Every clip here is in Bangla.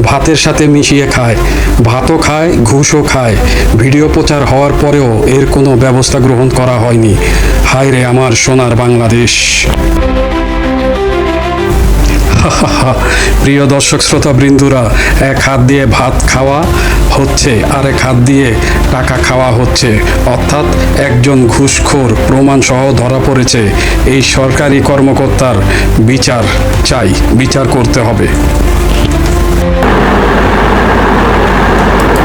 ভাতের সাথে মিশিয়ে খায়, ভাতও খায়, ঘুষও খায়। ভিডিও প্রচার হওয়ার পরেও এর কোনো ব্যবস্থা গ্রহণ করা হয়নি। হায় রে আমার সোনার বাংলাদেশ। প্রিয় দর্শক শ্রোতা বৃন্দুরা, এক হাত দিয়ে ভাত খাওয়া হচ্ছে, আরেক হাত দিয়ে টাকা খাওয়া হচ্ছে। অর্থাৎ একজন ঘুষখোর প্রমাণ সহ ধরা পড়েছে। এই সরকারি কর্মকর্তার বিচার চাই, বিচার করতে হবে।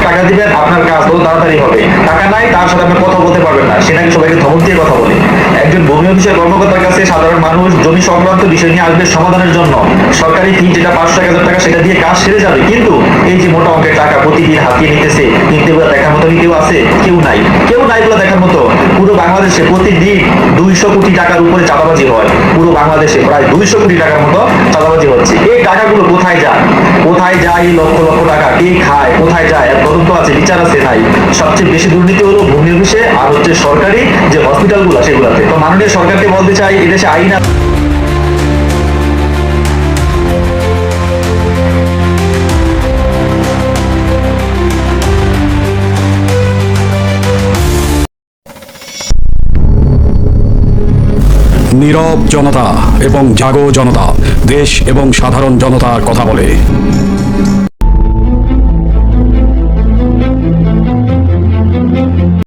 টাকা দিবেন, আপনার কাজ বহু তাড়াতাড়ি হবে। টাকা নাই, তার সাথে আপনি কথা বলতে পারবেন না, সেটাকে সবাইকে ধমক দিয়ে কথা বলে। একজন ভূমি অফিসের কর্মকর্তার কাছে সাধারণ মানুষ জমি সংক্রান্ত বিষয় নিয়ে আসবে সমাধানের জন্য। সরকারি ফি যেটা 500-1000 টাকা, সেটা দিয়ে কাজ সেরে যাবে। কিন্তু এই যে মোটা অঙ্কের টাকা প্রতিদিন হাতিয়ে নিতেছে, কিন্তু এগুলো দেখার মতো কেউ আছে? কেউ নাই, কেউ নাই এগুলো দেখার মতো। পুরো বাংলাদেশে প্রতিদিন 200 কোটি টাকার উপরে চাঁদাবাজি হয়। পুরো বাংলাদেশে প্রায় 200 কোটি টাকার মতো চাঁদাবাজি হচ্ছে। এই টাকাগুলো কোথায় যায়? কোথায় যায় এই লক্ষ লক্ষ টাকা? কে খায়? কোথায় যায়? তদন্ত আছে, বিচার আছে নাই। সবচেয়ে বেশি দুর্নীতি হলো ভূমি অফিসে আর হচ্ছে সরকারি যে হসপিটালগুলো সেগুলোতে। তো মাননীয় সরকারকে বলতে চাই, এদেশে আইন নীরব জনতা এবং জাগো জনতা দেশ এবং সাধারণ জনতার কথা বলে।